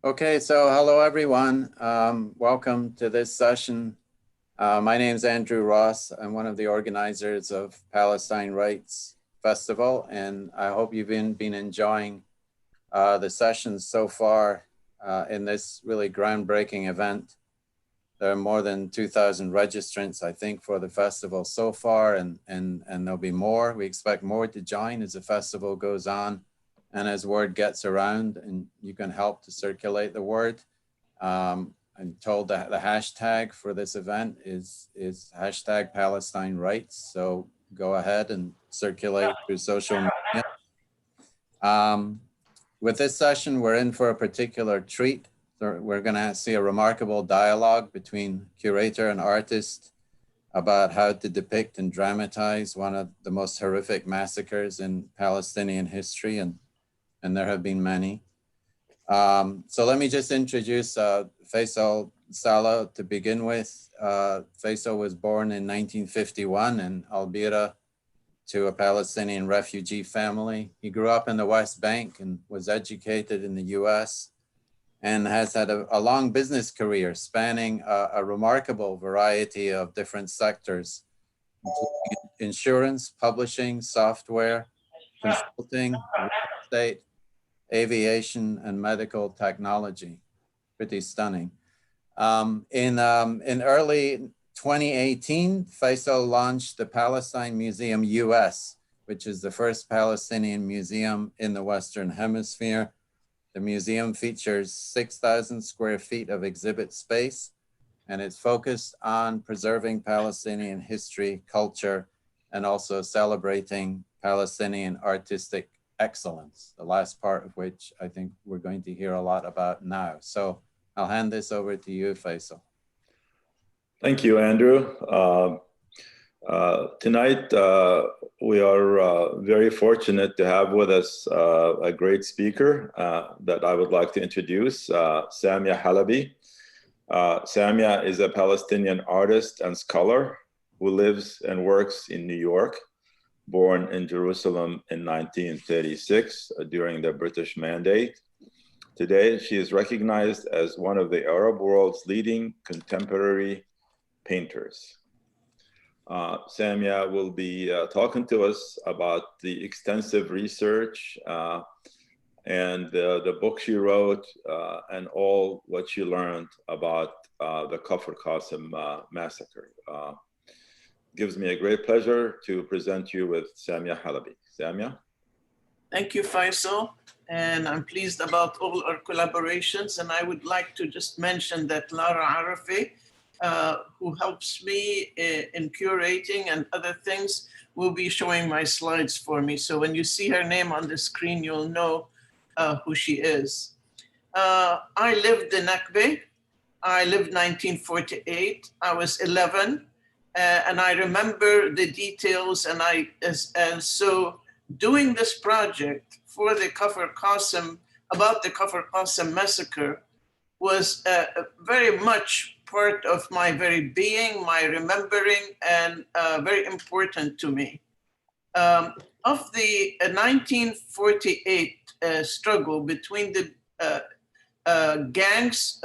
Okay, so hello everyone. Welcome to this session. My name is Andrew Ross. I'm one of the organizers of Palestine Writes Festival, and I hope you've been enjoying the sessions so far in this really groundbreaking event. There are more than 2,000 registrants, I think, for the festival so far, and there'll be more. We expect more to join as the festival goes on and as word gets around, and you can help to circulate the word. I'm told that the hashtag for this event is hashtag Palestine Writes. So go ahead and circulate through social media. With this session, we're in for a particular treat. We're going to see a remarkable dialogue between curator and artist about how to depict and dramatize one of the most horrific massacres in Palestinian history, and there have been many. So let me just introduce Faisal Saleh to begin with. Faisal was born in 1951 in Al-Bira to a Palestinian refugee family. He grew up in the West Bank and was educated in the US and has had a long business career spanning a remarkable variety of different sectors, including insurance, publishing, software, consulting, real estate, aviation, and medical technology. Pretty stunning. In early 2018, Faisal launched the Palestine Museum US, which is the first Palestinian museum in the Western Hemisphere. The museum features 6,000 square feet of exhibit space, and it's focused on preserving Palestinian history, culture, and also celebrating Palestinian artistic excellence, the last part of which I think we're going to hear a lot about now. So I'll hand this over to you, Faisal. Thank you, Andrew. Tonight, we are very fortunate to have with us a great speaker that I would like to introduce, Samia Halaby. Samia is a Palestinian artist and scholar who lives and works in New York, born in Jerusalem in 1936 during the British Mandate. Today, she is recognized as one of the Arab world's leading contemporary painters. Samia will be talking to us about the extensive research and the book she wrote and all what she learned about the Kufr Qassem Massacre. Gives me a great pleasure to present you with Samia Halaby. Samia? Thank you, Faisal. And I'm pleased about all our collaborations. And I would like to just mention that Lara Arafi, who helps me in curating and other things, will be showing my slides for me. So when you see her name on the screen, you'll know who she is. I lived in Nakba. I lived 1948. I was 11. And I remember the details, and so doing this project for the Kufr Qassem, about the Kufr Qassem Massacre, was very much part of my very being, my remembering, and very important to me. Of the 1948 struggle between the gangs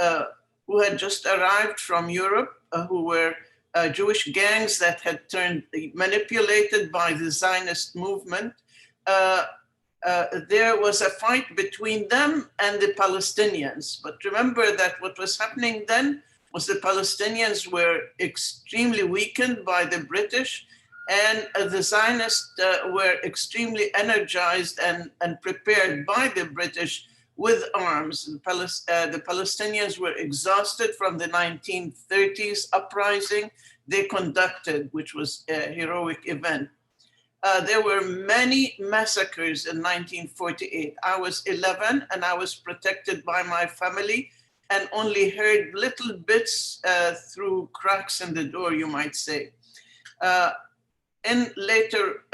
who had just arrived from Europe, who were Jewish gangs that had turned manipulated by the Zionist movement, there was a fight between them and the Palestinians. But remember that what was happening then was the Palestinians were extremely weakened by the British, and the Zionists were extremely energized and prepared by the British with arms. The Palestinians were exhausted from the 1930s uprising they conducted, which was a heroic event. There were many massacres in 1948. I was 11 and I was protected by my family and only heard little bits through cracks in the door, you might say. In later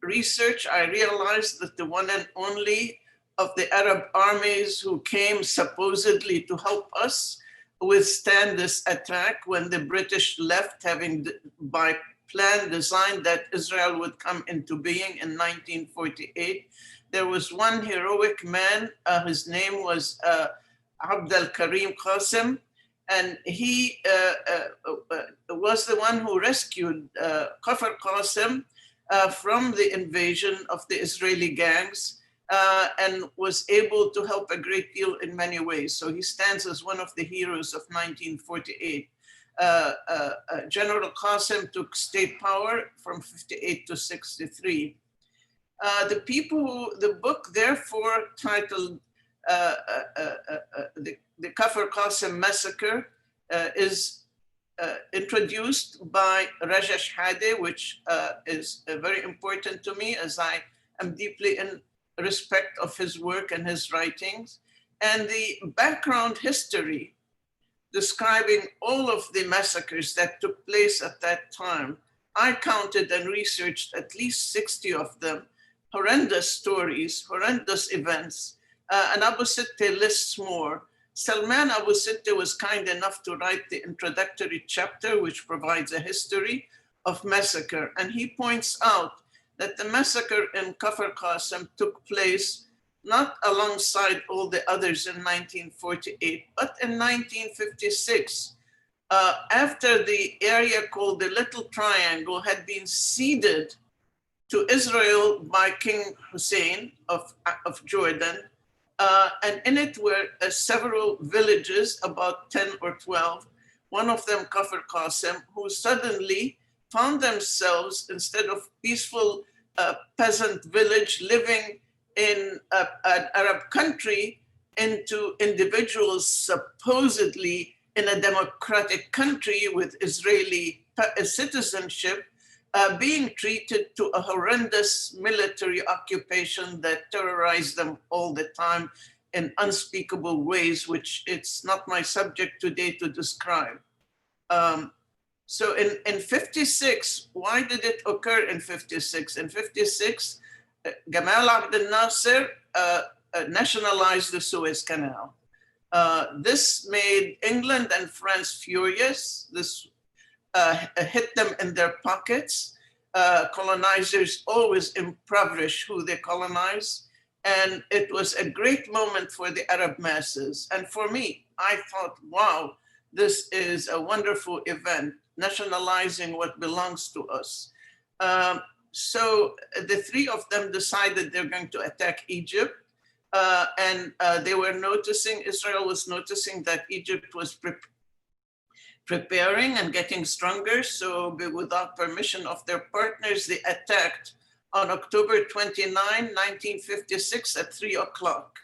research, I realized that the one and only of the Arab armies who came supposedly to help us withstand this attack when the British left, having by plan designed that Israel would come into being in 1948. There was one heroic man, his name was Abd al-Karim Qassem, and he was the one who rescued Kufr Qassem from the invasion of the Israeli gangs and was able to help a great deal in many ways. So he stands as one of the heroes of 1948. General Qassem took state power from 58 to 63. The book, therefore, titled the Kufr Qassem Massacre, is introduced by Rajesh Hade, which is very important to me, as I am deeply in respect of his work and his writings, and the background history describing all of the massacres that took place at that time. I counted and researched at least 60 of them, horrendous stories, horrendous events, and Abu Sittah lists more. Salman Abu Sittah was kind enough to write the introductory chapter, which provides a history of massacre. And he points out that the massacre in Kufr Qassem took place not alongside all the others in 1948, but in 1956, after the area called the Little Triangle had been ceded to Israel by King Hussein of Jordan. And in it were several villages, about 10 or 12, one of them Kufr Qassem, who suddenly found themselves, instead of peaceful peasant village living in an Arab country, into individuals supposedly in a democratic country with Israeli citizenship, being treated to a horrendous military occupation that terrorized them all the time in unspeakable ways, which it's not my subject today to describe. So in 56, why did it occur in 56? In 56, Gamal Abdel Nasser nationalized the Suez Canal. This made England and France furious. This hit them in their pockets. Colonizers always impoverish who they colonize. And it was a great moment for the Arab masses. And for me, I thought, wow, this is a wonderful event, nationalizing what belongs to us. So the three of them decided they're going to attack Egypt. And they were noticing, Israel was noticing that Egypt was preparing and getting stronger. So without permission of their partners, they attacked on October 29, 1956 at 3 o'clock.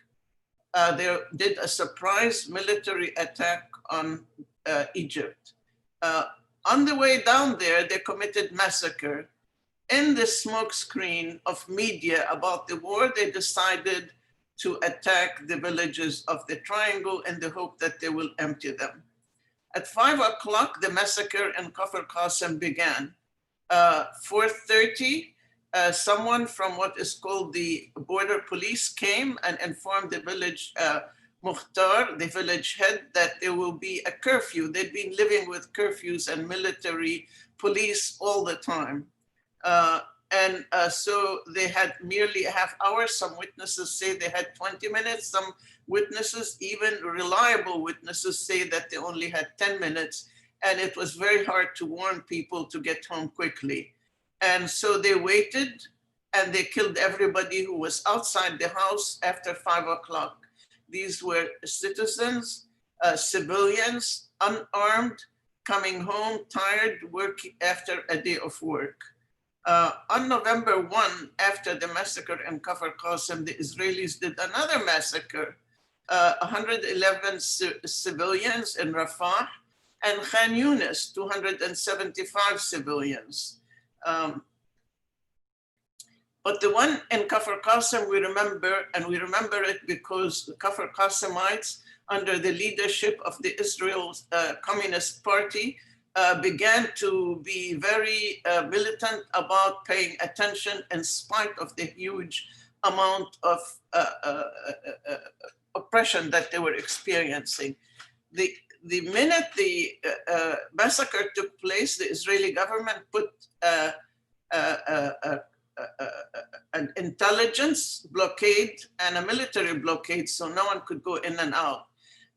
They did a surprise military attack on Egypt. On the way down there, they committed massacre. In the smokescreen of media about the war, they decided to attack the villages of the Triangle in the hope that they will empty them. At 5 o'clock, the massacre in Kufr Qassem began. 4:30, someone from what is called the border police came and informed the village Mukhtar, the village head, that there will be a curfew. They'd been living with curfews and military police all the time. So they had merely a half hour. Some witnesses say they had 20 minutes. Some witnesses, even reliable witnesses, say that they only had 10 minutes. And it was very hard to warn people to get home quickly. And so they waited and they killed everybody who was outside the house after 5 o'clock. These were citizens, civilians, unarmed, coming home, tired, working after a day of work. On November 1, after the massacre in Kufr Qassem, the Israelis did another massacre, 111 civilians in Rafah, and Khan Yunis, 275 civilians. But the one in Kufr Qassem we remember, and we remember it because the Kufr Qassemites, under the leadership of the Israel Communist Party, began to be very militant about paying attention in spite of the huge amount of oppression that they were experiencing. The minute the massacre took place, the Israeli government put an intelligence blockade and a military blockade, so no one could go in and out.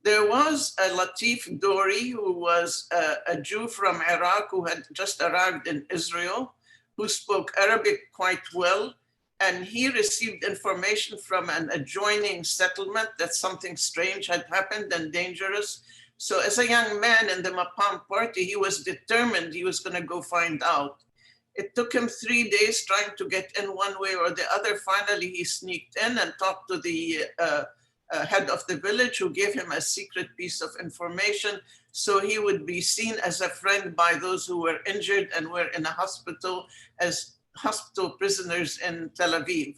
There was a Latif Dori, who was a Jew from Iraq who had just arrived in Israel, who spoke Arabic quite well. And he received information from an adjoining settlement that something strange had happened and dangerous. So as a young man in the Mapam party, he was determined he was going to go find out. It took him 3 days trying to get in one way or the other. Finally, he sneaked in and talked to the head of the village, who gave him a secret piece of information so he would be seen as a friend by those who were injured and were in a hospital as hospital prisoners in Tel Aviv.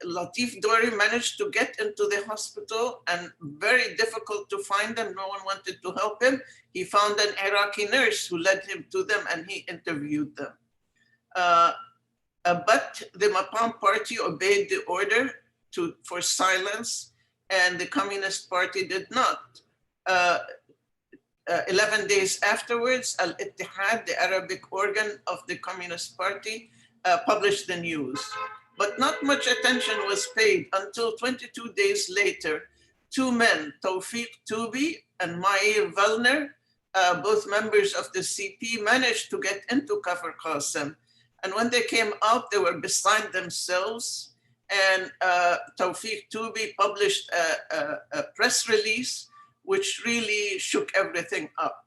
Latif Dori managed to get into the hospital, and very difficult to find them. No one wanted to help him. He found an Iraqi nurse who led him to them, and he interviewed them. But the Mapam party obeyed the order for silence, and the Communist Party did not. 11 days afterwards, Al-Ittihad, the Arabic organ of the Communist Party, published the news. But not much attention was paid until 22 days later. Two men, Tawfiq Toubi and Meir Wellner, both members of the CP, managed to get into Kufr Qassem. And when they came out, they were beside themselves. And Tawfiq Toubi published a press release which really shook everything up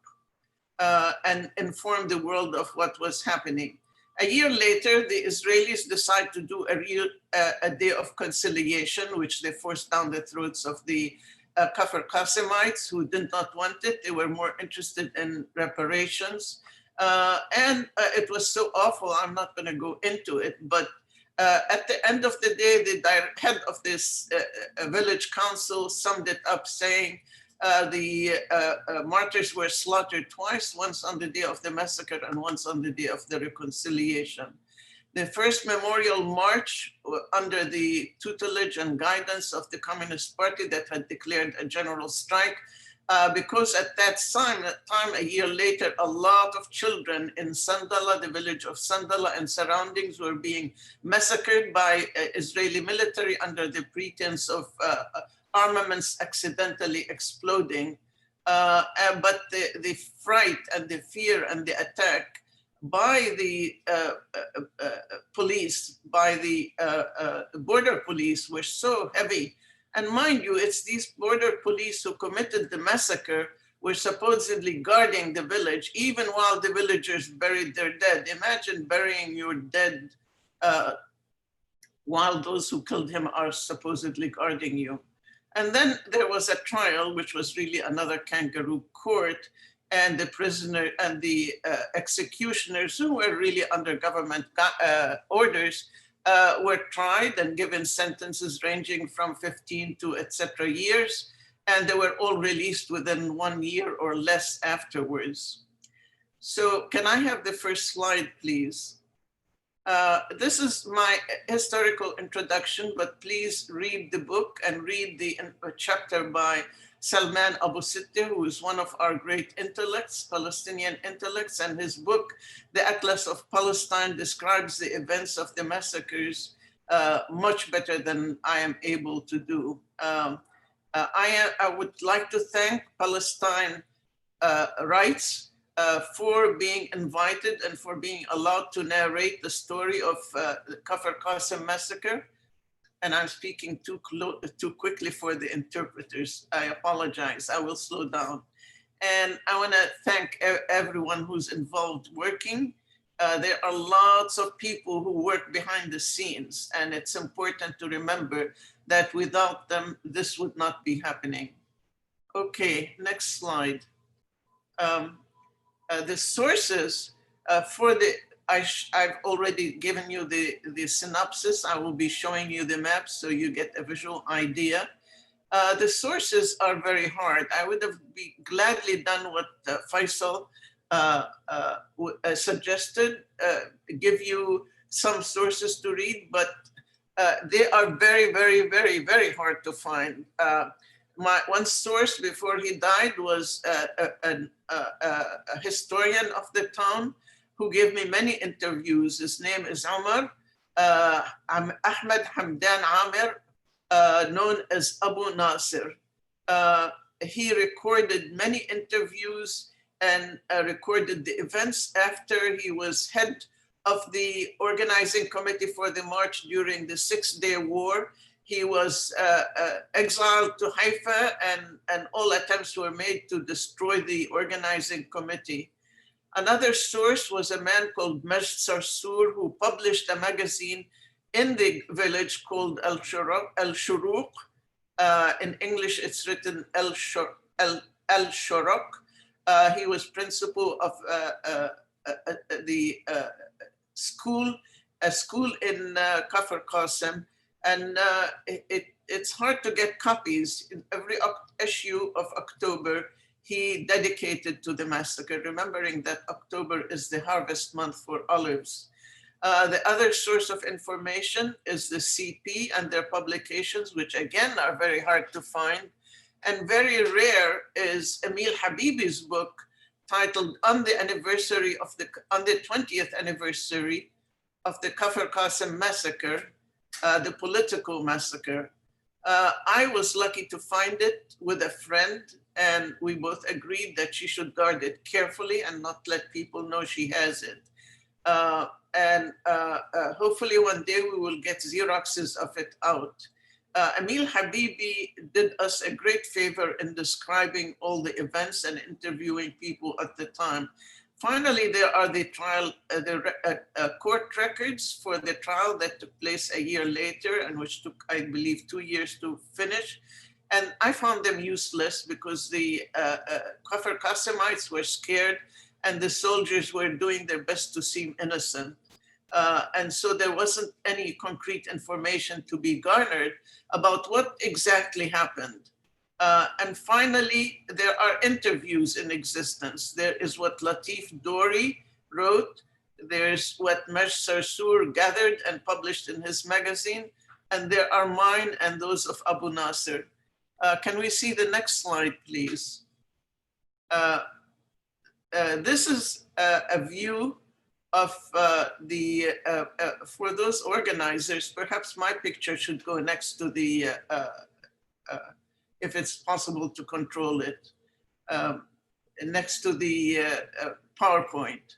and informed the world of what was happening. A year later, the Israelis decided to do a day of conciliation, which they forced down the throats of the Kufr Qassemites, who did not want it. They were more interested in reparations. And it was so awful, I'm not going to go into it. But at the end of the day, the head of this village council summed it up saying, the martyrs were slaughtered twice, once on the day of the massacre and once on the day of the reconciliation. The first memorial march under the tutelage and guidance of the Communist Party that had declared a general strike, because at that time, a year later, a lot of children in Sandala, the village of Sandala and surroundings, were being massacred by Israeli military under the pretense of armaments accidentally exploding. But the fright and the fear and the attack by the police, by the border police, were so heavy. And mind you, it's these border police who committed the massacre were supposedly guarding the village, even while the villagers buried their dead. Imagine burying your dead while those who killed him are supposedly guarding you. And then there was a trial, which was really another kangaroo court, and the prisoner and the executioners, who were really under government orders, were tried and given sentences ranging from 15 to etc. years, and they were all released within 1 year or less afterwards. So can I have the first slide, please? This is my historical introduction, but please read the book and read the chapter by Salman Abu Sittah, who is one of our great intellects, Palestinian intellects, and his book, The Atlas of Palestine, describes the events of the massacres much better than I am able to do. I would like to thank Palestine Writes for being invited and for being allowed to narrate the story of the Kufr Qassem Massacre. And I'm speaking too quickly for the interpreters. I apologize, I will slow down. And I wanna thank everyone who's involved working. There are lots of people who work behind the scenes, and it's important to remember that without them, this would not be happening. Okay, next slide. The sources for the, I've already given you the synopsis. I will be showing you the maps so you get a visual idea. The sources are very hard. I would have gladly done what Faisal suggested, give you some sources to read, but they are very, very, very, very hard to find. My one source before he died was a historian of the town who gave me many interviews. His name is Umar Ahmed Hamdan Amir, known as Abu Nasir. He recorded many interviews and recorded the events after he was head of the organizing committee for the march during the Six-Day War. He was exiled to Haifa, and all attempts were made to destroy the organizing committee. Another source was a man called Majd Sarsour, who published a magazine in the village called El Shuruq. In English, it's written El Shuruq. He was principal of the school in Kufr Qassem, and it's hard to get copies. In every issue of October, he dedicated to the massacre, remembering that October is the harvest month for olives. The other source of information is the CP and their publications, which again are very hard to find. And very rare is Emil Habibi's book titled on the 20th anniversary of the Kufr Qassem Massacre, the political massacre. I was lucky to find it with a friend, and we both agreed that she should guard it carefully and not let people know she has it. Hopefully one day we will get Xeroxes of it out. Emil Habibi did us a great favor in describing all the events and interviewing people at the time. Finally, there are the trial, court records for the trial that took place a year later and which took, I believe, 2 years to finish. And I found them useless because the Kufr Qassemites were scared and the soldiers were doing their best to seem innocent. And so there wasn't any concrete information to be garnered about what exactly happened. And finally, there are interviews in existence. There is what Latif Dori wrote. There's what Majd Sarsour gathered and published in his magazine. And there are mine and those of Abu Nasser. Can we see the next slide, please? This is a view of for those organizers. Perhaps my picture should go next to the, if it's possible to control it, next to the PowerPoint.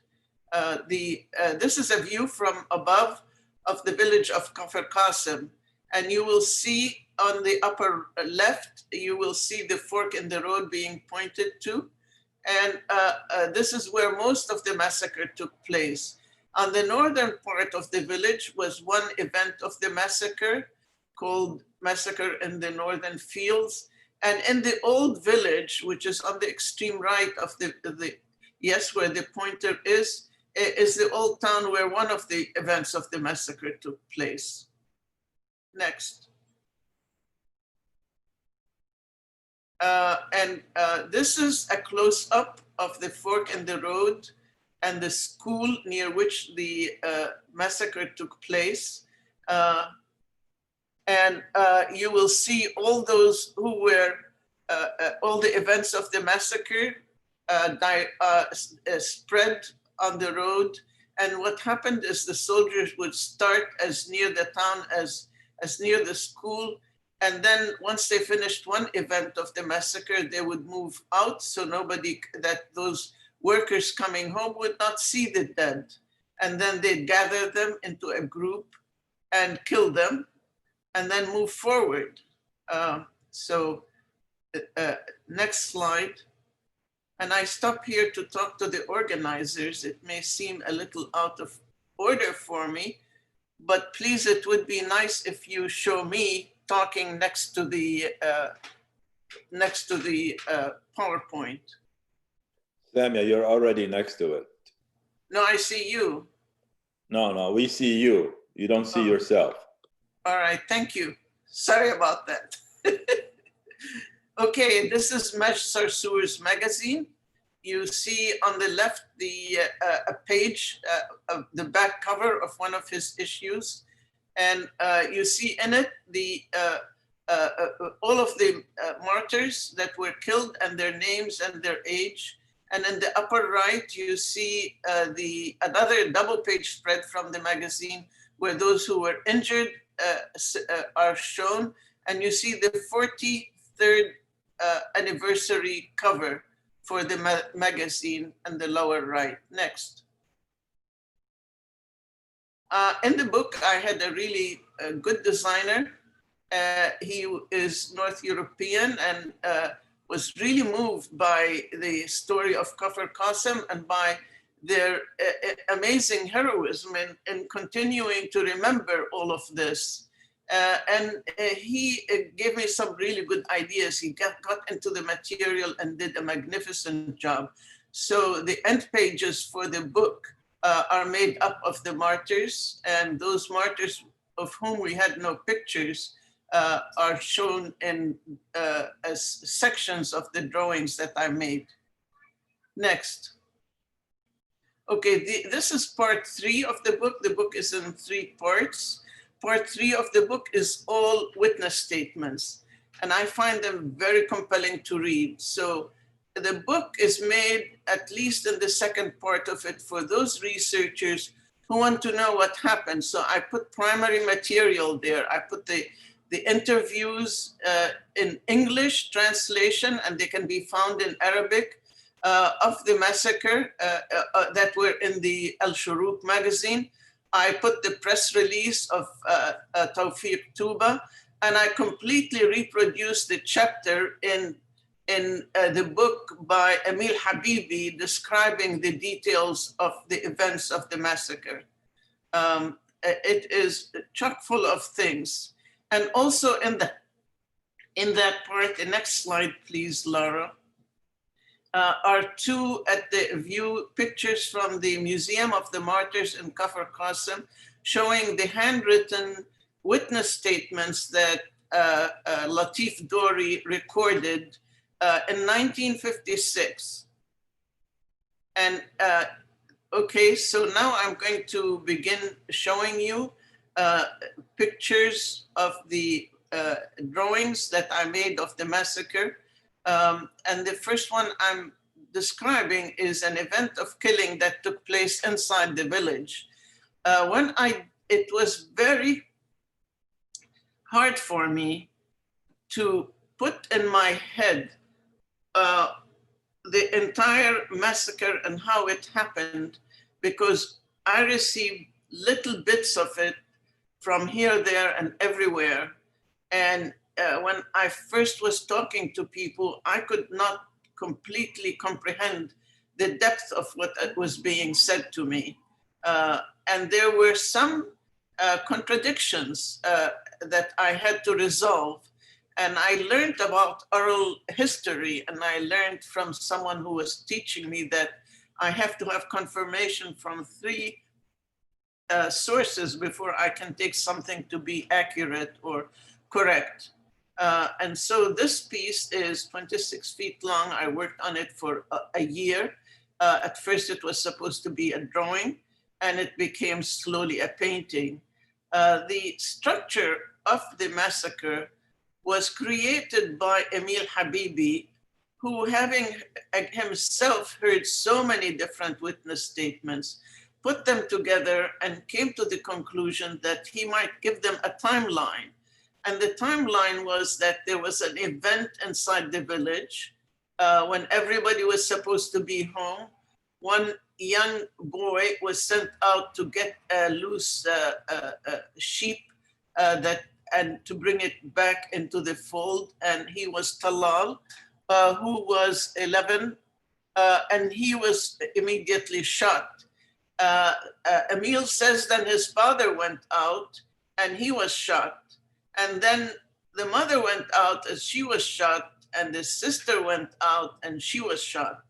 This is a view from above of the village of Kufr Qassem, and you will see on the upper left, you will see the fork in the road being pointed to. And this is where most of the massacre took place. On the northern part of the village was one event of the massacre called Massacre in the Northern Fields. And in the old village, which is on the extreme right of yes, where the pointer is the old town where one of the events of the massacre took place. Next. This is a close-up of the fork in the road and the school near which the massacre took place. You will see all those who were, all the events of the massacre spread on the road. And what happened is the soldiers would start as near the town as near the school. And then once they finished one event of the massacre, they would move out so those workers coming home would not see the dead. And then they'd gather them into a group and kill them and then move forward. Next slide. And I stop here to talk to the organizers. It may seem a little out of order for me, but please, it would be nice if you show me talking next to the PowerPoint. Samia, you're already next to it. No, I see you. No, we see you. You don't see yourself. All right, thank you. Sorry about that. Okay, this is Majd Sarsour's magazine. You see on the left a page of the back cover of one of his issues. And you see in it all of the martyrs that were killed and their names and their age. And in the upper right, you see another double page spread from the magazine where those who were injured are shown. And you see the 43rd anniversary cover for the magazine in the lower right. Next. In the book, I had a really good designer. He is North European and was really moved by the story of Kufr Qassem and by their amazing heroism in continuing to remember all of this. He gave me some really good ideas. He got into the material and did a magnificent job. So the end pages for the book are made up of the martyrs, and those martyrs of whom we had no pictures are shown in as sections of the drawings that I made. Next. Okay, this is part 3 of the book. The book is in 3 parts. Part 3 of the book is all witness statements, and I find them very compelling to read. So the book is made, at least in the second part of it, for those researchers who want to know what happened. So I put primary material there. I put the interviews in English translation, and they can be found in Arabic, of the massacre that were in the Al Shuruq magazine. I put the press release of Tawfiq Tuba, and I completely reproduced the chapter in the book by Emil Habibi describing the details of the events of the massacre. It is chock full of things. And also in that part, the next slide, please, Laura, are 2 at the view pictures from the Museum of the Martyrs in Kufr Qassem, showing the handwritten witness statements that Latif Dori recorded in 1956. And okay, so now I'm going to begin showing you pictures of the drawings that I made of the massacre. And the first one I'm describing is an event of killing that took place inside the village. It was very hard for me to put in my head the entire massacre and how it happened, because I received little bits of it from here, there, and everywhere. And when I first was talking to people, I could not completely comprehend the depth of what was being said to me. And there were some contradictions that I had to resolve. And I learned about oral history, and I learned from someone who was teaching me that I have to have confirmation from 3 sources before I can take something to be accurate or correct. And so this piece is 26 feet long. I worked on it for a year. At first it was supposed to be a drawing, and it became slowly a painting. The structure of the massacre was created by Emil Habibi, who, having himself heard so many different witness statements, put them together and came to the conclusion that he might give them a timeline. And the timeline was that there was an event inside the village when everybody was supposed to be home. One young boy was sent out to get a loose sheep and to bring it back into the fold. And he was Talal, who was 11, and he was immediately shot. Emil says then his father went out and he was shot. And then the mother went out and she was shot, and the sister went out and she was shot.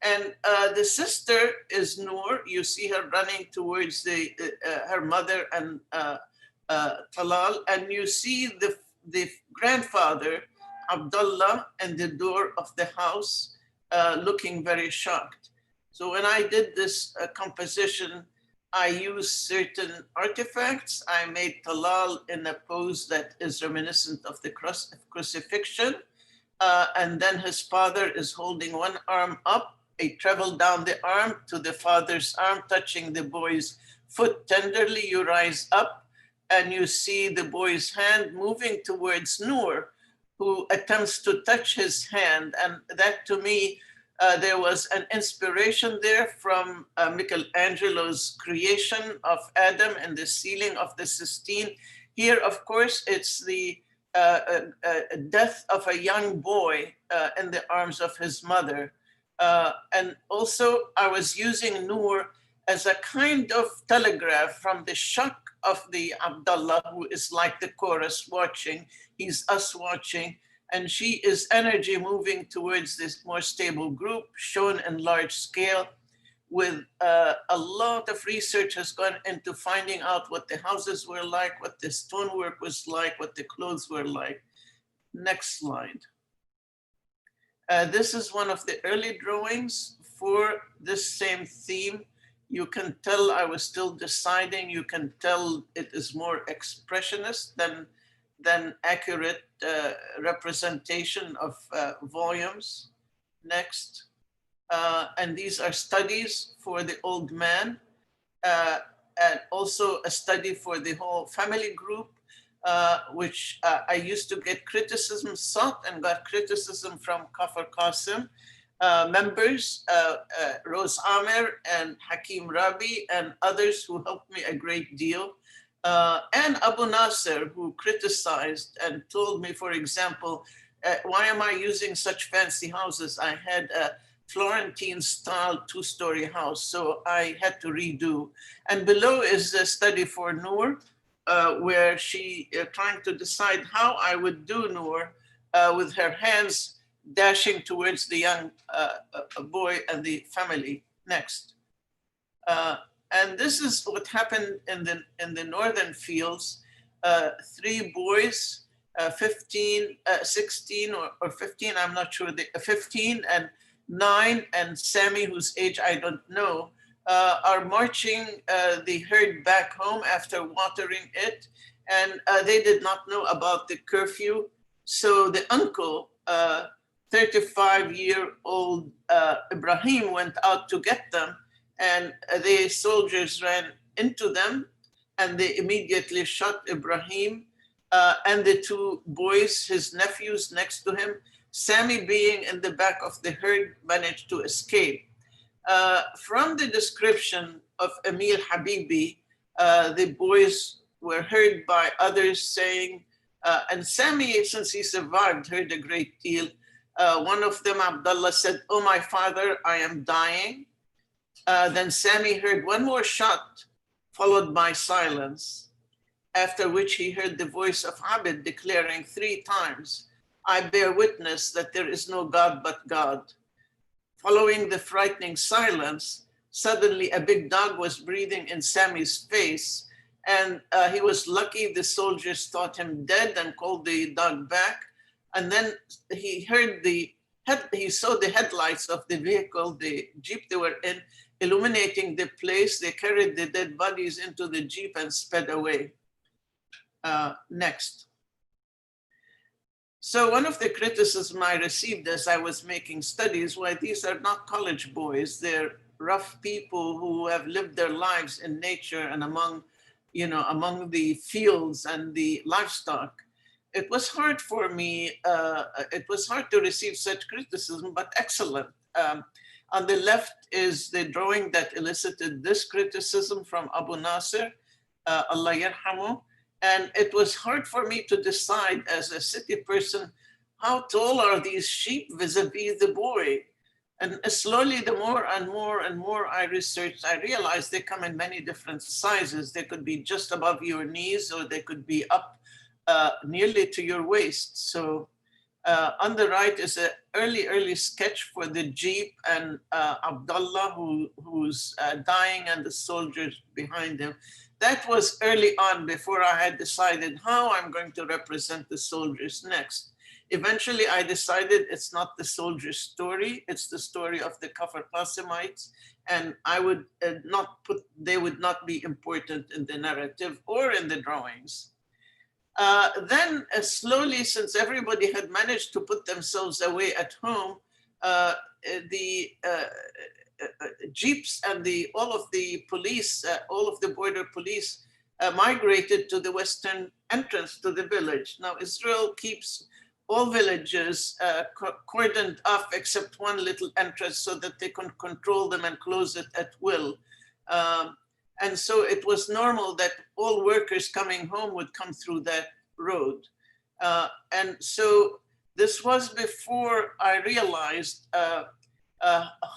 And the sister is Noor. You see her running towards her mother and Talal, and you see the grandfather, Abdullah, in the door of the house, looking very shocked. So when I did this composition, I used certain artifacts. I made Talal in a pose that is reminiscent of the crucifixion. And then his father is holding one arm up, a travel down the arm to the father's arm, touching the boy's foot tenderly. You rise up and you see the boy's hand moving towards Noor, who attempts to touch his hand. And that to me, there was an inspiration there from Michelangelo's creation of Adam and the ceiling of the Sistine. Here, of course, it's the death of a young boy in the arms of his mother. And also I was using Noor as a kind of telegraph from the shock of the Abdullah, who is like the chorus watching, he's us watching, and she is energy moving towards this more stable group shown in large scale with a lot of research has gone into finding out what the houses were like, what the stonework was like, what the clothes were like. Next slide. This is one of the early drawings for this same theme. You can tell I was still deciding. You can tell it is more expressionist than accurate representation of volumes. Next. And these are studies for the old man, and also a study for the whole family group, which I used to get criticism, sought and got criticism from Kufr Qassem members, Rose Amer and Hakim Rabi and others who helped me a great deal. And Abu Nasser, who criticized and told me, for example, why am I using such fancy houses? I had a Florentine style 2-story house, so I had to redo. And below is a study for Noor, where she trying to decide how I would do Noor with her hands dashing towards the young boy and the family. Next. And this is what happened in the northern fields. 3 boys, 15, 16 or 15, I'm not sure, 15 and 9, and Sammy, whose age I don't know, are marching the herd back home after watering it. And they did not know about the curfew. So the uncle, 35-year-old Ibrahim, went out to get them, and the soldiers ran into them, and they immediately shot Ibrahim and the 2 boys, his nephews, next to him. Sammy, being in the back of the herd, managed to escape. From the description of Emil Habibi, the boys were heard by others saying, and Sammy, since he survived, heard a great deal. One of them, Abdullah, said, "Oh, my father, I am dying." Then Sammy heard one more shot, followed by silence, after which he heard the voice of Abid declaring 3 times, "I bear witness that there is no God but God." Following the frightening silence, suddenly a big dog was breathing in Sammy's face, and he was lucky the soldiers thought him dead and called the dog back. And then he heard he saw the headlights of the vehicle, the Jeep they were in, illuminating the place. They carried the dead bodies into the Jeep and sped away. Next. So one of the criticisms I received as I was making studies, why these are not college boys, they're rough people who have lived their lives in nature and among the fields and the livestock. It was hard for me, it was hard to receive such criticism, but excellent. On the left is the drawing that elicited this criticism from Abu Nasser, Allah yarhamu. And it was hard for me to decide as a city person, how tall are these sheep vis-a-vis the boy? And slowly, the more and more and more I researched, I realized they come in many different sizes. They could be just above your knees, or they could be up nearly to your waist. So on the right is an early sketch for the Jeep and Abdullah who's dying and the soldiers behind him. That was early on, before I had decided how I'm going to represent the soldiers next. Eventually, I decided it's not the soldiers' story, it's the story of the Kufr Qassemites, and I would they would not be important in the narrative or in the drawings. Then slowly, since everybody had managed to put themselves away at home, the Jeeps and all of the police, all of the border police migrated to the western entrance to the village. Now, Israel keeps all villages cordoned off except one little entrance so that they can control them and close it at will. And so it was normal that all workers coming home would come through that road. And so this was before I realized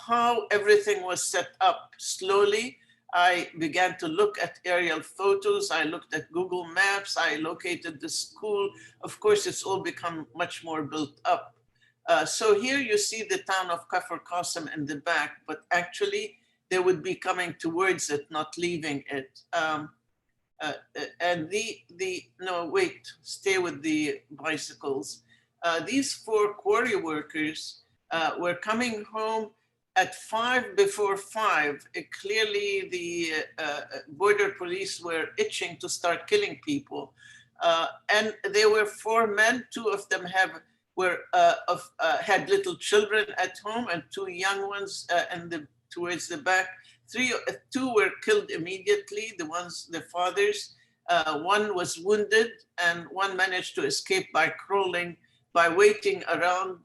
how everything was set up. Slowly, I began to look at aerial photos. I looked at Google Maps. I located the school. Of course, it's all become much more built up. So here you see the town of Kufr Qassem in the back, but actually they would be coming towards it, not leaving it. And no, wait, stay with the bicycles. These 4 quarry workers were coming home at 5 before 5. Clearly the border police were itching to start killing people. And there were 4 men, 2 of them had little children at home and 2 young ones towards the back. 2 were killed immediately, the fathers. 1 was wounded and 1 managed to escape by crawling, by waiting around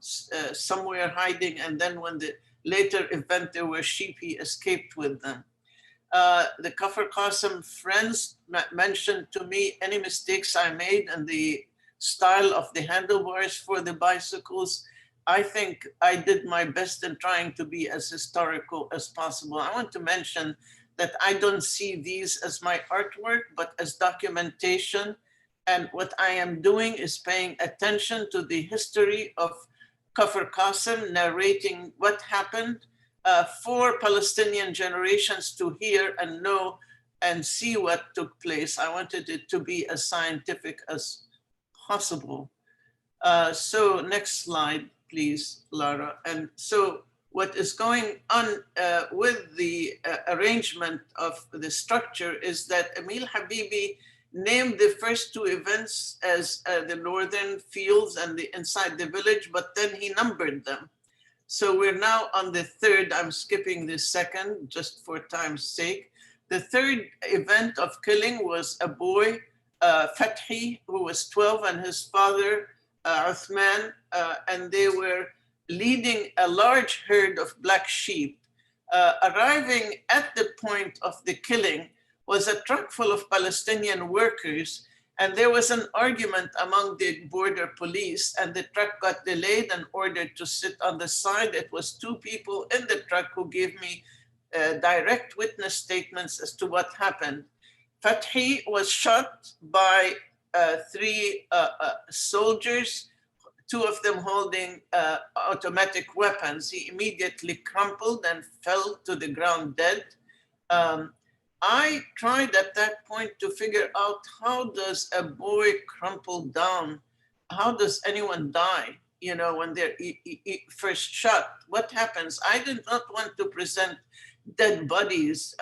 somewhere hiding. And then when the later event, there were sheep, he escaped with them. The Kufr Qassem friends mentioned to me any mistakes I made and the style of the handlebars for the bicycles. I think I did my best in trying to be as historical as possible. I want to mention that I don't see these as my artwork, but as documentation. And what I am doing is paying attention to the history of Kufr Qassem, narrating what happened for Palestinian generations to hear and know and see what took place. I wanted it to be as scientific as possible. So next slide, please, Lara. And so what is going on with the arrangement of the structure is that Emil Habibi named the first 2 events as the northern fields and the inside the village, but then he numbered them. So we're now on the 3rd. I'm skipping the 2nd just for time's sake. The 3rd event of killing was a boy, Fathi, who was 12, and his father, Uthman, and they were leading a large herd of black sheep. Arriving at the point of the killing was a truck full of Palestinian workers, and there was an argument among the border police, and the truck got delayed and ordered to sit on the side. It was 2 people in the truck who gave me direct witness statements as to what happened. Fathi was shot by 3 soldiers, 2 of them holding automatic weapons. He immediately crumpled and fell to the ground dead. I tried at that point to figure out, how does a boy crumple down? How does anyone die, when they're first shot? What happens? I did not want to present dead bodies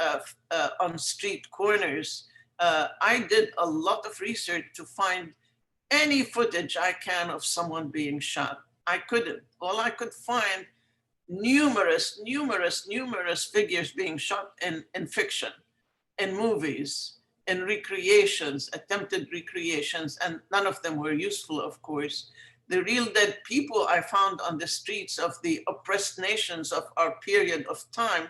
on street corners. I did a lot of research to find any footage I can of someone being shot. I couldn't. All I could find, numerous figures being shot in fiction, in movies, in recreations, attempted recreations, and none of them were useful, of course. The real dead people I found on the streets of the oppressed nations of our period of time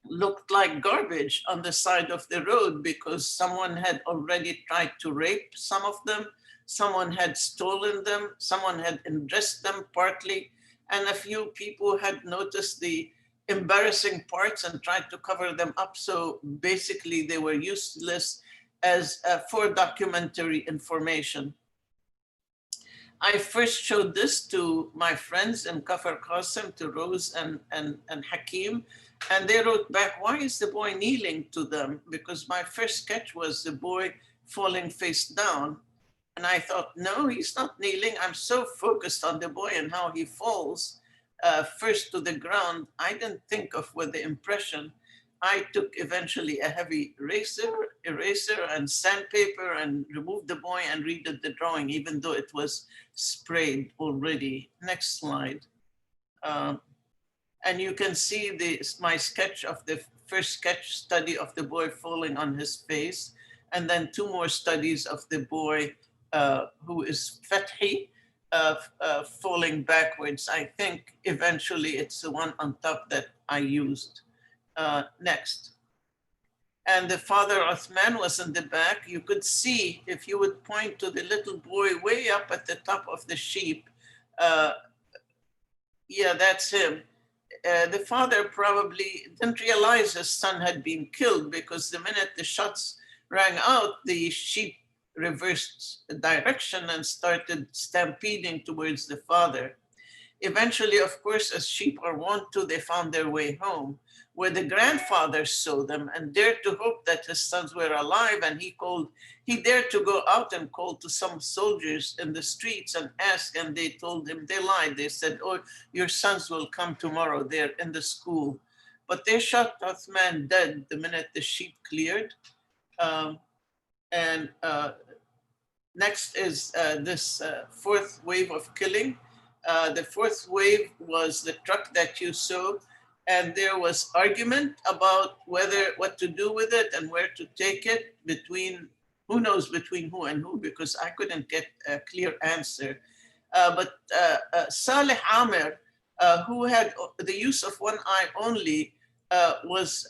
looked like garbage on the side of the road, because someone had already tried to rape some of them, someone had stolen them, someone had undressed them partly, and a few people had noticed the embarrassing parts and tried to cover them up. So basically they were useless as for documentary information. I first showed this to my friends in Kufr Qassem, to Rose and Hakim, and they wrote back, why is the boy kneeling to them? Because my first sketch was the boy falling face down. And I thought, no, he's not kneeling. I'm so focused on the boy and how he falls first to the ground. I didn't think of with the impression. I took eventually a heavy eraser and sandpaper and removed the boy and redid the drawing, even though it was sprayed already. Next slide. And you can see my sketch of the first sketch study of the boy falling on his face, and then 2 more studies of the boy who is Fathi, falling backwards. I think eventually it's the one on top that I used. Next. And the father Uthman was in the back. You could see, if you would point to the little boy way up at the top of the sheep, yeah, that's him. The father probably didn't realize his son had been killed, because the minute the shots rang out, the sheep reversed direction and started stampeding towards the father. Eventually, of course, as sheep are wont to, they found their way home, where the grandfather saw them and dared to hope that his sons were alive. And he dared to go out and call to some soldiers in the streets and ask, and they told him, they lied. They said, oh, your sons will come tomorrow, they're in the school. But they shot Uthman dead the minute the sheep cleared. Next is this fourth wave of killing. The fourth wave was the truck that you saw, and there was argument about what to do with it and where to take it, between who knows between who and who, because I couldn't get a clear answer. But Saleh Amir, who had the use of one eye only, was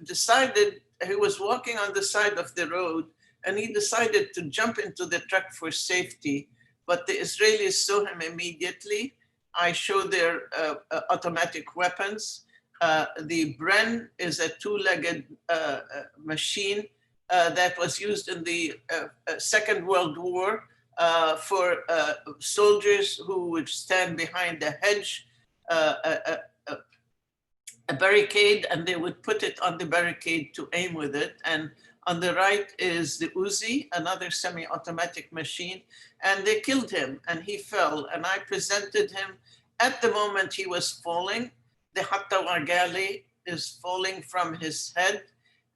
decided, he was walking on the side of the road, and he decided to jump into the truck for safety. But the Israelis saw him immediately. I showed their automatic weapons. The Bren is a two-legged machine that was used in the Second World War for soldiers who would stand behind a hedge, a barricade, and they would put it on the barricade to aim with it. And on the right is the Uzi, another semi-automatic machine, and they killed him and he fell. And I presented him at the moment he was falling. The Hatta Wargali is falling from his head.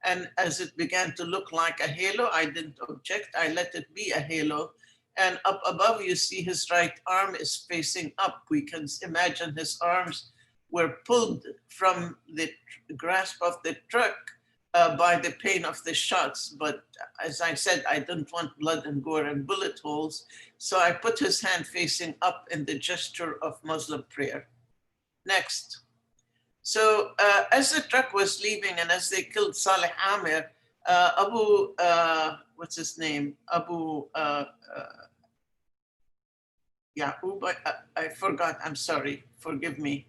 And as it began to look like a halo, I didn't object, I let it be a halo. And up above, you see his right arm is facing up. We can imagine his arms were pulled from the grasp of the truck by the pain of the shots. But as I said, I didn't want blood and gore and bullet holes. So I put his hand facing up in the gesture of Muslim prayer. Next. So as the truck was leaving and as they killed Saleh Amir, what's his name? Yaqub, I forgot, I'm sorry, forgive me.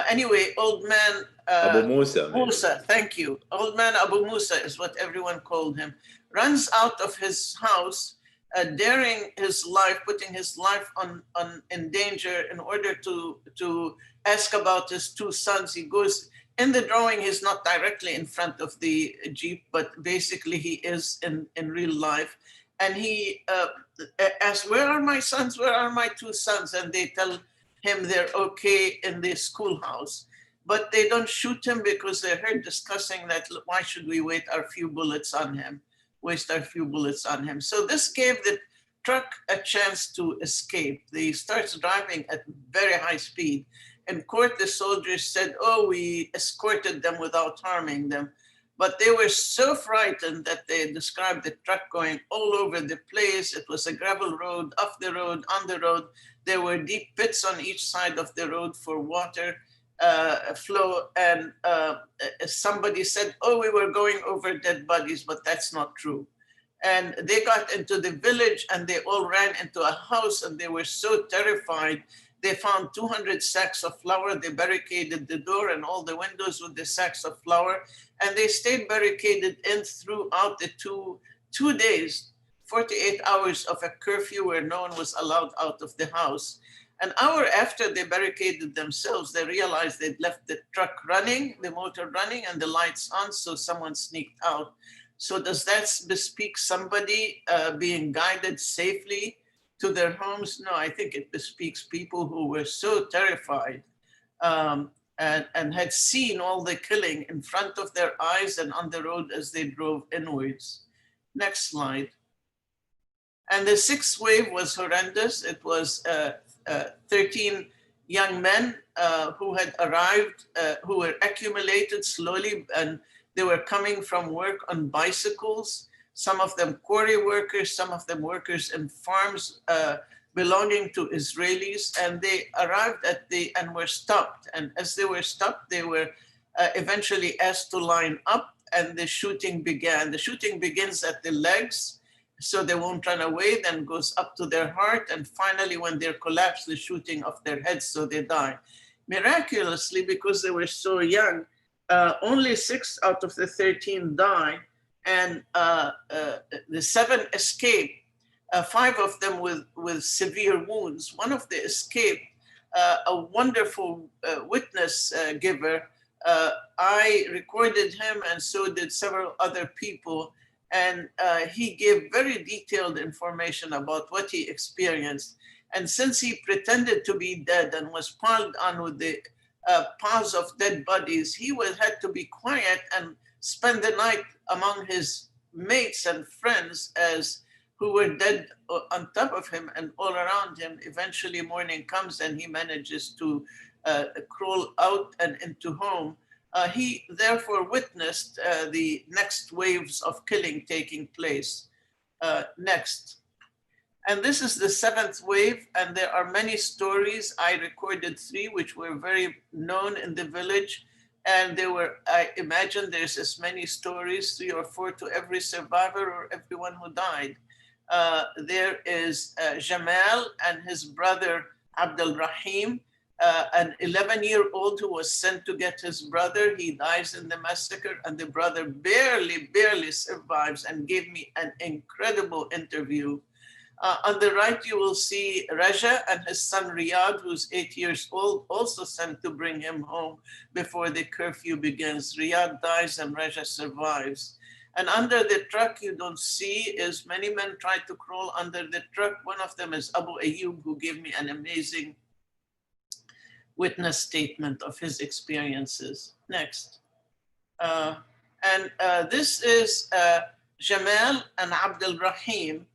Anyway, old man Abu Musa. Musa, thank you. Old man Abu Musa is what everyone called him. Runs out of his house, daring his life, putting his life in danger in order to ask about his two sons. He goes in the drawing. He's not directly in front of the Jeep, but basically he is in real life. And he asks, where are my sons? Where are my two sons? And they tell him they're okay in the schoolhouse, but they don't shoot him because they heard discussing that, why should we waste our few bullets on him? So this gave the truck a chance to escape. He starts driving at very high speed. In court, the soldiers said, oh, we escorted them without harming them. But they were so frightened that they described the truck going all over the place. It was a gravel road, off the road, on the road. There were deep pits on each side of the road for water flow. And somebody said, oh, we were going over dead bodies, but that's not true. And they got into the village and they all ran into a house and they were so terrified. They found 200 sacks of flour. They barricaded the door and all the windows with the sacks of flour. And they stayed barricaded in throughout the two days, 48 hours of a curfew where no one was allowed out of the house. An hour after they barricaded themselves, they realized they'd left the truck running, the motor running, and the lights on, so someone sneaked out. So does that bespeak somebody being guided safely to their homes? No, I think it bespeaks people who were so terrified and had seen all the killing in front of their eyes and on the road as they drove inwards. Next slide. And the sixth wave was horrendous. It was 13 young men who had arrived, who were accumulated slowly, and they were coming from work on bicycles. some of them quarry workers, some of them workers in farms belonging to Israelis, and they arrived and were stopped. And as they were stopped, they were eventually asked to line up, and the shooting began. The shooting begins at the legs, so they won't run away, then goes up to their heart, and finally when they're collapsed, the shooting of their heads, so they die. Miraculously, because they were so young, only 6 out of the 13 die, and the 7 escape, 5 of them with severe wounds. One of them escaped, a wonderful witness giver. I recorded him, and so did several other people, and he gave very detailed information about what he experienced. And since he pretended to be dead and was piled on with the piles of dead bodies, he had to be quiet and spend the night among his mates and friends who were dead on top of him and all around him. Eventually morning comes and he manages to crawl out and into home. He therefore witnessed the next waves of killing taking place. Next. And this is the 7th wave, and there are many stories. I recorded 3, which were very known in the village. And I imagine there's as many stories, 3 or 4 to every survivor or everyone who died. There is Jamal and his brother Abdul Rahim, an 11-year-old who was sent to get his brother. He dies in the massacre, and the brother barely survives, and gave me an incredible interview. On the right, you will see Raja and his son Riyadh, who's 8 years old, also sent to bring him home before the curfew begins. Riyadh dies and Raja survives. And under the truck, you don't see, is many men tried to crawl under the truck. One of them is Abu Ayyub, who gave me an amazing witness statement of his experiences. Next. This is Jamal and Abdul Rahim.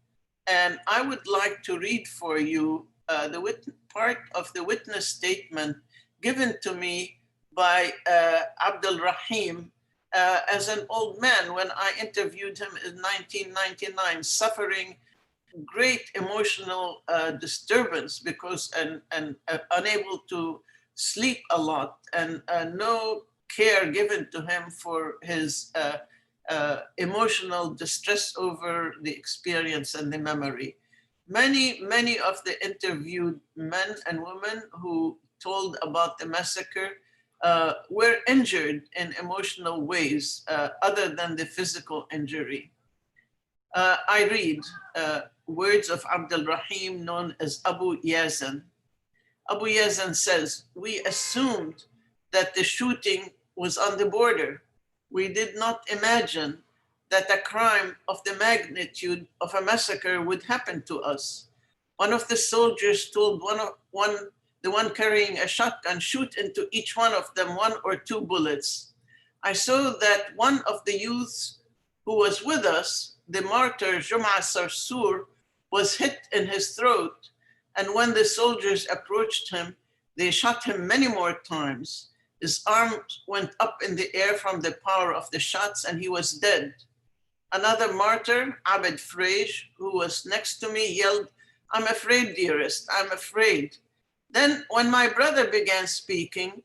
And I would like to read for you part of the witness statement given to me by Abdul Rahim as an old man when I interviewed him in 1999, suffering great emotional disturbance because and unable to sleep a lot, and no care given to him for his emotional distress over the experience and the memory. Many of the interviewed men and women who told about the massacre were injured in emotional ways other than the physical injury. I read words of Abdul Rahim, known as Abu Yazan. Abu Yazan says, "We assumed that the shooting was on the border. We did not imagine that a crime of the magnitude of a massacre would happen to us. One of the soldiers told the one carrying a shotgun, shoot into each one of them 1 or 2 bullets. I saw that one of the youths who was with us, the martyr Jum'a Sarsour, was hit in his throat. And when the soldiers approached him, they shot him many more times. His arms went up in the air from the power of the shots, and he was dead. Another martyr, Abed Frege, who was next to me, yelled, 'I'm afraid, dearest, I'm afraid.' Then when my brother began speaking,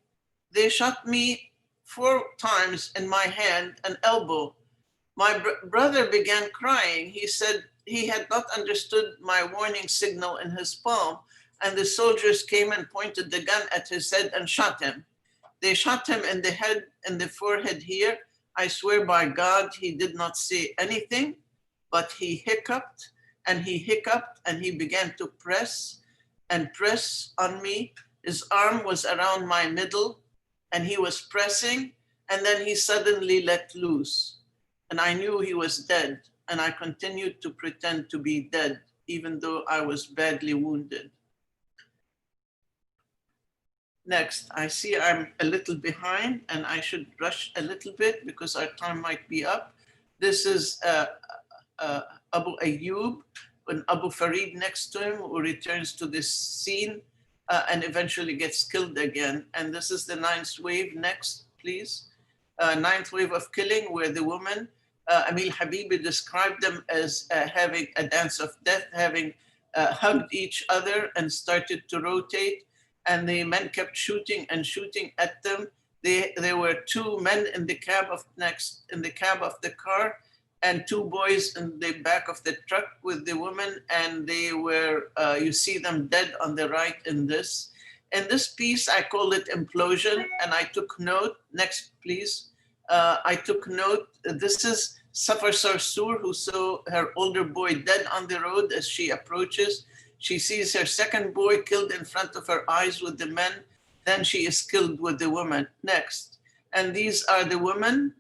they shot me 4 times in my hand and elbow. My brother began crying. He said he had not understood my warning signal in his palm, and the soldiers came and pointed the gun at his head and shot him. They shot him in the head and the forehead here. I swear by God, he did not say anything, but he hiccuped and he hiccuped and he began to press and press on me. His arm was around my middle and he was pressing, and then he suddenly let loose. And I knew he was dead, and I continued to pretend to be dead, even though I was badly wounded." Next, I see I'm a little behind and I should rush a little bit because our time might be up. This is Abu Ayyub and Abu Farid next to him, who returns to this scene and eventually gets killed again. And this is the 9th wave. Next, please. 9th wave of killing, where the woman Emil Habibi described them as having a dance of death, having hugged each other and started to rotate. And the men kept shooting and shooting at them. There were two men in the cab of the car, and two boys in the back of the truck with the woman, and they were, you see them dead on the right in this. In this piece, I called it Implosion, and I took note, next please. I took note, this is Safar Sarsour, who saw her older boy dead on the road as she approaches. She sees her second boy killed in front of her eyes with the men. Then she is killed with the woman. Next. And these are the women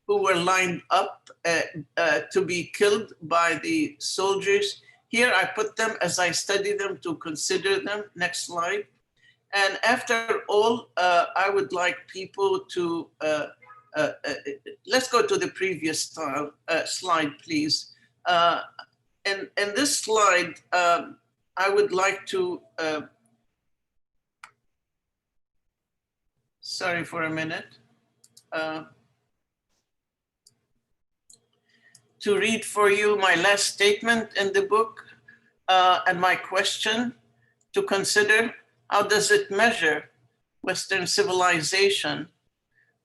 who were lined up to be killed by the soldiers. Here I put them as I study them to consider them. Next slide. And after all, I would like people to, let's go to the previous slide, please. In this slide, I would like to, sorry for a minute, to read for you my last statement in the book and my question to consider: how does it measure Western civilization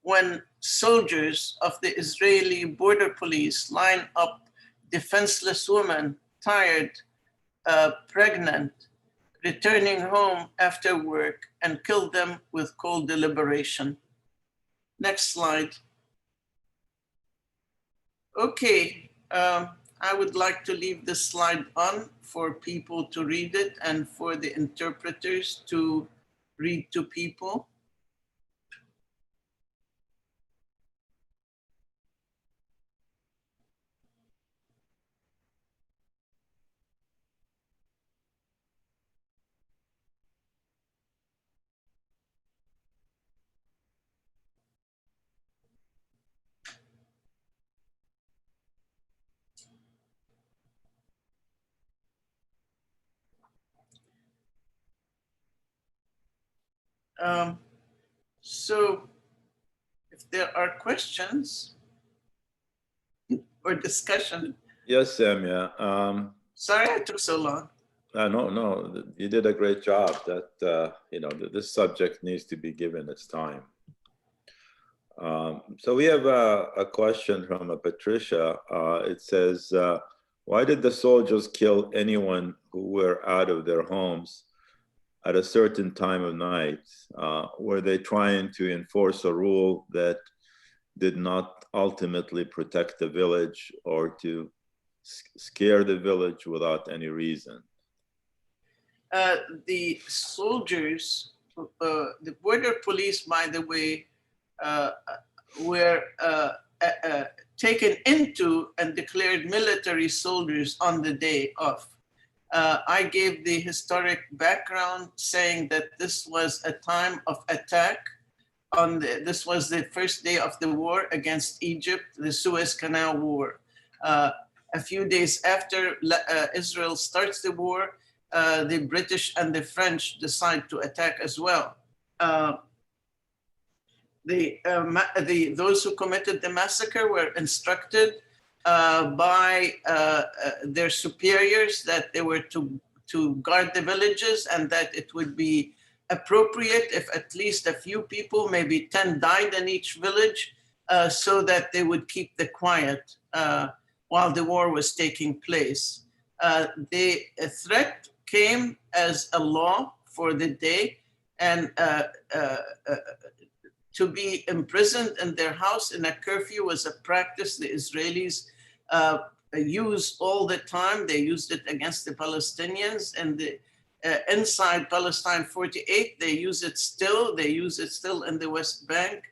when soldiers of the Israeli border police line up defenseless women, tired, pregnant, returning home after work, and kill them with cold deliberation? Next slide. Okay, I would like to leave this slide on for people to read it and for the interpreters to read to people. So if there are questions or discussion. Yes, Samia. Sorry I took so long. No, you did a great job. That this subject needs to be given its time. So we have a question from Patricia. It says, why did the soldiers kill anyone who were out of their homes at a certain time of night? Were they trying to enforce a rule that did not ultimately protect the village, or to scare the village without any reason? The soldiers, the border police, by the way, were taken into and declared military soldiers on the day of. I gave the historic background saying that this was a time of attack. This was the first day of the war against Egypt, the Suez Canal War. A few days after Israel starts the war, the British and the French decide to attack as well. Those who committed the massacre were instructed by their superiors that they were to guard the villages, and that it would be appropriate if at least a few people, maybe 10, died in each village, so that they would keep the quiet while the war was taking place. The threat came as a law for the day, and to be imprisoned in their house in a curfew was a practice the Israelis use all the time. They used it against the Palestinians, and inside Palestine 48, they use it still. They use it still in the West Bank.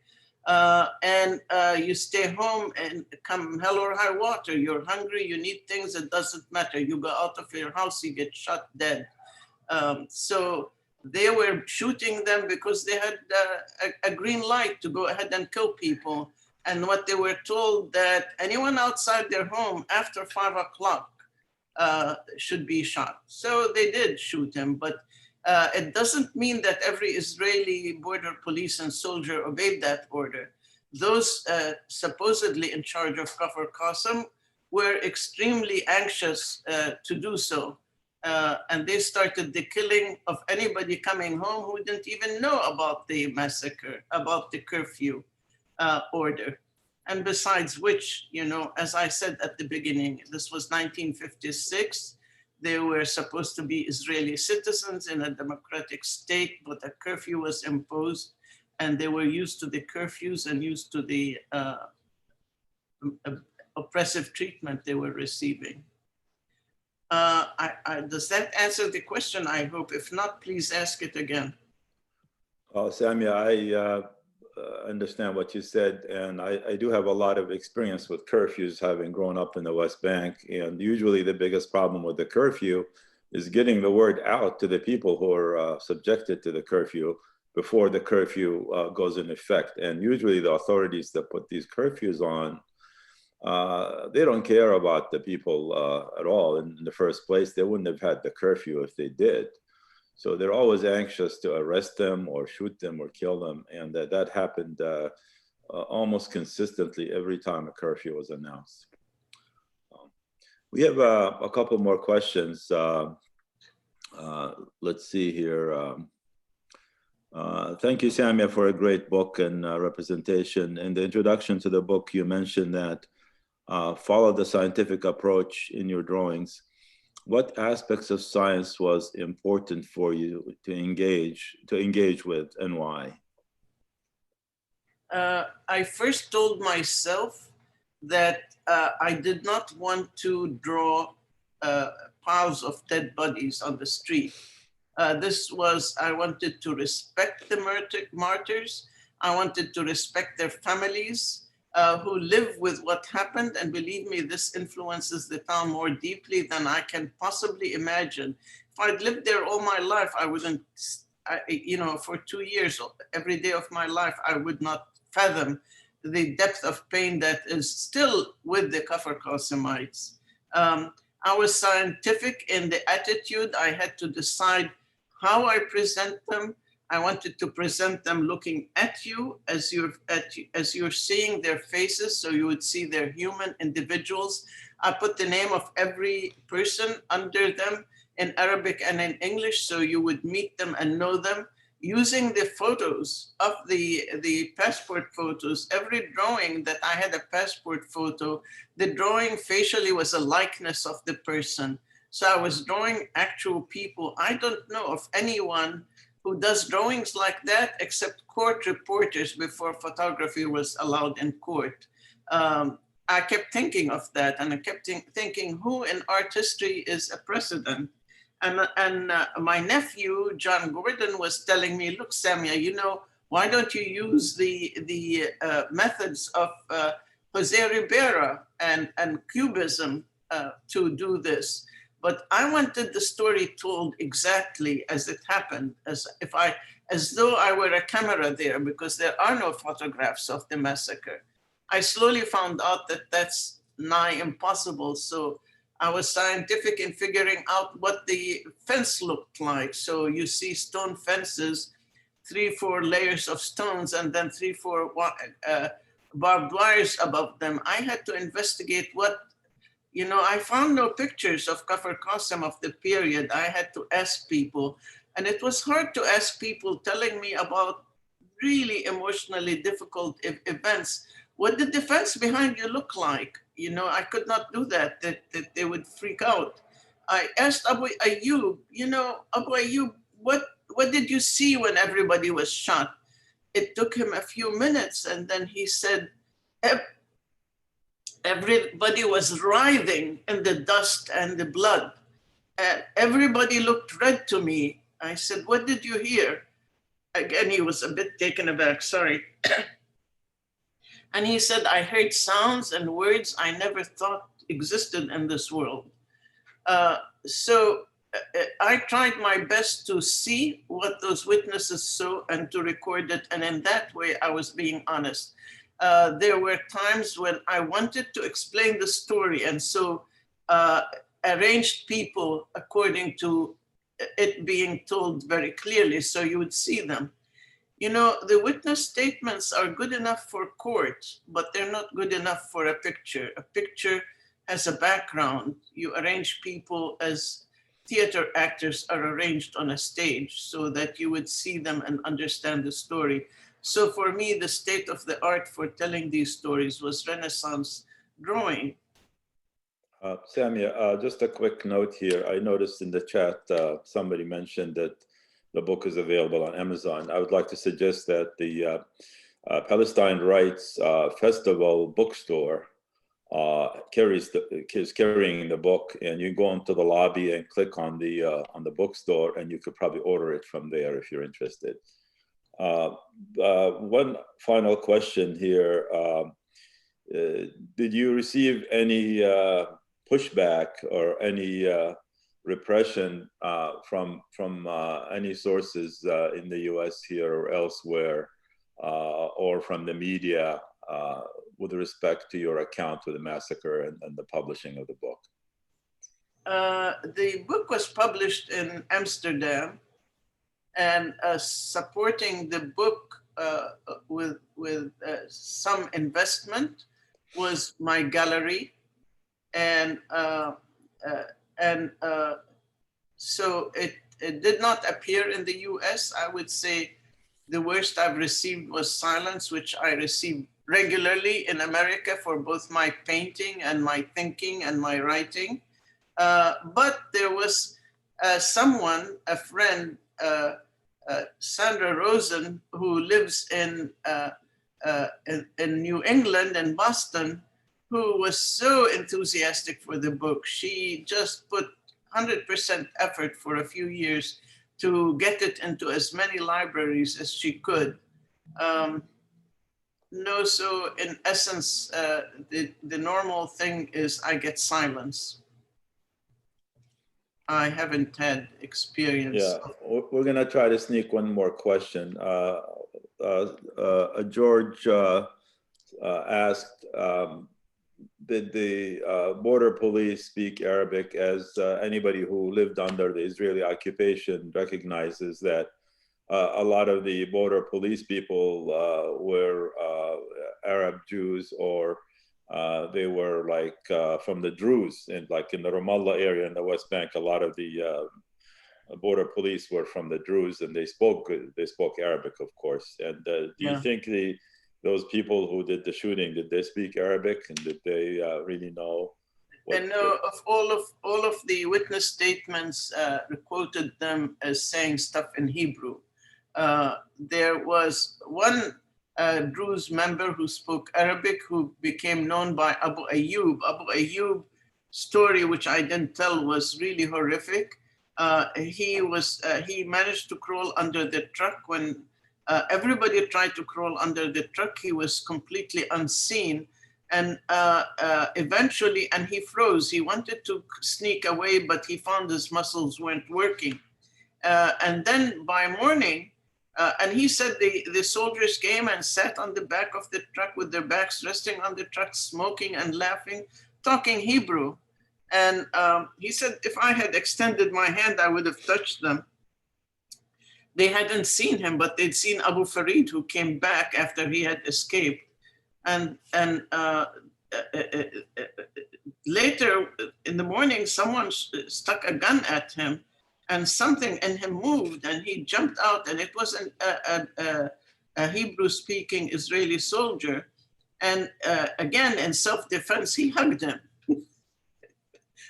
And you stay home and come hell or high water. You're hungry, you need things, it doesn't matter. You go out of your house, you get shot dead. So they were shooting them because they had a green light to go ahead and kill people. And what they were told, that anyone outside their home after 5 o'clock should be shot. So they did shoot him, but it doesn't mean that every Israeli border police and soldier obeyed that order. those supposedly in charge of Kufr Qassem were extremely anxious to do so. And they started the killing of anybody coming home who didn't even know about the massacre, about the curfew order. And besides which, you know, as I said at the beginning, this was 1956. They were supposed to be Israeli citizens in a democratic state, but a curfew was imposed, and they were used to the curfews and used to the oppressive treatment they were receiving. Does that answer the question? I hope. If not, please ask it again. Samia, I understand what you said, and I do have a lot of experience with curfews, having grown up in the West Bank. And usually the biggest problem with the curfew is getting the word out to the people who are subjected to the curfew before the curfew goes in effect. And usually the authorities that put these curfews on, they don't care about the people at all. In the first place, they wouldn't have had the curfew if they did. So they're always anxious to arrest them or shoot them or kill them. And that happened almost consistently every time a curfew was announced. We have a couple more questions. Let's see here. Thank you, Samia, for a great book and representation. In the introduction to the book, you mentioned that follow the scientific approach in your drawings. What aspects of science was important for you to engage with, and why? I first told myself that I did not want to draw piles of dead bodies on the street. I wanted to respect the martyrs. I wanted to respect their families who live with what happened. And believe me, this influences the town more deeply than I can possibly imagine. If I'd lived there all my life, I wouldn't, you know, for 2 years, every day of my life, I would not fathom the depth of pain that is still with the Kufr Qassemites. I was scientific in the attitude. I had to decide how I present them. I wanted to present them looking at you as you're seeing their faces, so you would see their human individuals. I put the name of every person under them in Arabic and in English, so you would meet them and know them. Using the photos of the passport photos, every drawing that I had a passport photo, the drawing facially was a likeness of the person. So I was drawing actual people. I don't know of anyone who does drawings like that except court reporters before photography was allowed in court. I kept thinking of that, and I kept thinking, who in art history is a precedent? And my nephew, John Gordon, was telling me, look, Samia, you know, why don't you use the methods of Jose Rivera and Cubism to do this? But I wanted the story told exactly as it happened, as though I were a camera there, because there are no photographs of the massacre. I slowly found out that that's nigh impossible. So I was scientific in figuring out what the fence looked like. So you see stone fences, 3-4 layers of stones, and then 3-4 barbed wires above them. I had to investigate what, you know, I found no pictures of Kufr Qassem of the period. I had to ask people, and it was hard to ask people telling me about really emotionally difficult events. What did the fence behind you look like? You know, I could not do that, that they would freak out. I asked Abu Ayyub, you know, Abu Ayyub, what did you see when everybody was shot? It took him a few minutes, and then he said, everybody was writhing in the dust and the blood. And everybody looked red to me. I said, what did you hear? Again, he was a bit taken aback, sorry. And he said, I heard sounds and words I never thought existed in this world. So I tried my best to see what those witnesses saw and to record it. And in that way, I was being honest. There were times when I wanted to explain the story, and so arranged people according to it being told very clearly, so you would see them. You know, the witness statements are good enough for court, but they're not good enough for a picture. A picture has a background. You arrange people as theater actors are arranged on a stage so that you would see them and understand the story. So for me, the state of the art for telling these stories was Renaissance drawing. Samia, just a quick note here. I noticed in the chat, somebody mentioned that the book is available on Amazon. I would like to suggest that the Palestine Writes Festival bookstore is carrying the book, and you go into the lobby and click on the bookstore, and you could probably order it from there if you're interested. One final question here. Did you receive any pushback or any repression from any sources in the US here or elsewhere, or from the media with respect to your account of the massacre and the publishing of the book? The book was published in Amsterdam, and supporting the book with some investment was my gallery. And so it did not appear in the US. I would say the worst I've received was silence, which I received regularly in America for both my painting and my thinking and my writing. But there was someone, a friend, Sandra Rosen, who lives in New England and Boston, who was so enthusiastic for the book. She just put 100% effort for a few years to get it into as many libraries as she could. No, so in essence, the normal thing is I get silence. I haven't had experience. Yeah, we're gonna try to sneak one more question. George asked, did the border police speak Arabic? As anybody who lived under the Israeli occupation recognizes that a lot of the border police people were Arab Jews, or they were like from the Druze, and like in the Ramallah area in the West Bank, a lot of the border police were from the Druze, and they spoke Arabic, of course. And do you think those people who did the shooting, did they speak Arabic, and did they really know? And no, of all of the witness statements quoted them as saying stuff in Hebrew. There was one Druze member who spoke Arabic who became known by Abu Ayyub. Abu Ayyub's story, which I didn't tell, was really horrific. He managed to crawl under the truck. When everybody tried to crawl under the truck, he was completely unseen. And eventually, and he froze. He wanted to sneak away, but he found his muscles weren't working. And then by morning, and he said the soldiers came and sat on the back of the truck with their backs resting on the truck, smoking and laughing, talking Hebrew. And he said, if I had extended my hand, I would have touched them. They hadn't seen him, but they'd seen Abu Farid, who came back after he had escaped. And later in the morning, someone stuck a gun at him, and something in him moved, and he jumped out, and it wasn't a Hebrew-speaking Israeli soldier. And again, in self-defense, he hugged him.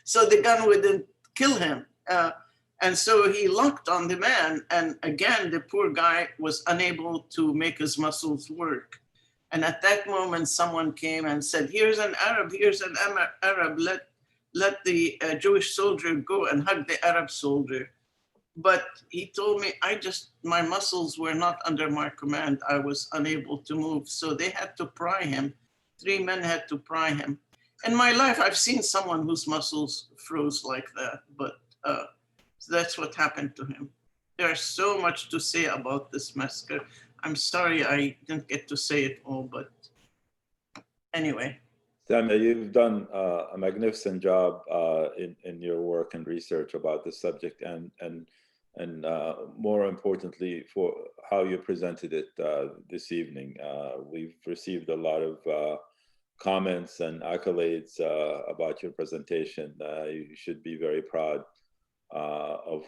So the gun wouldn't kill him. And so he locked on the man, and again, the poor guy was unable to make his muscles work. And at that moment, someone came and said, here's an Arab, let the Jewish soldier go and hug the Arab soldier. But he told me, my muscles were not under my command. I was unable to move. So they had to pry him. 3 men had to pry him. In my life, I've seen someone whose muscles froze like that, but so that's what happened to him. There's so much to say about this massacre. I'm sorry I didn't get to say it all, but anyway. Samia, you've done a magnificent job in your work and research about this subject, and and more importantly, for how you presented it this evening. We've received a lot of comments and accolades about your presentation. You should be very proud of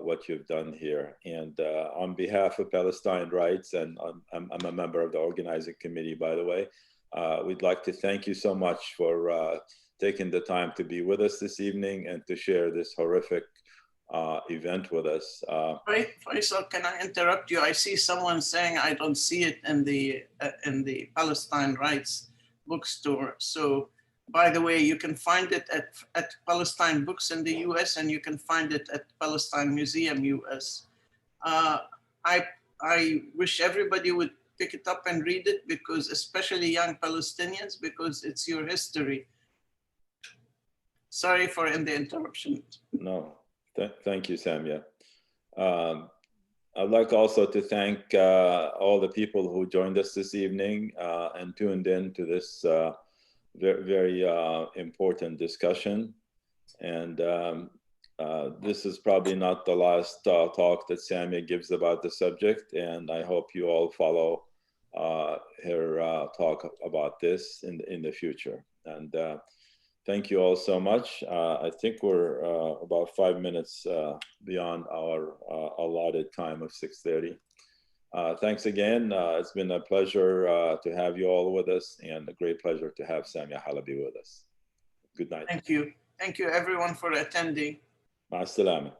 what you've done here. And on behalf of Palestine Writes, and I'm a member of the organizing committee, by the way, we'd like to thank you so much for taking the time to be with us this evening and to share this horrific event with us. Faisal, can I interrupt you? I see someone saying I don't see it in the Palestine Writes bookstore. So, by the way, you can find it at Palestine Books in the US, and you can find it at Palestine Museum US. I wish everybody would pick it up and read it, because especially young Palestinians, because it's your history. Sorry for the interruption. No, thank you, Samia. I'd like also to thank all the people who joined us this evening and tuned in to this very important discussion. And this is probably not the last talk that Samia gives about the subject, and I hope you all follow her talk about this in the future. And thank you all so much. I think we're about 5 minutes beyond our allotted time of 6:30. Thanks again. It's been a pleasure to have you all with us, and a great pleasure to have Samia Halaby with us. Good night. Thank you. Thank you, everyone, for attending. مع السلامة.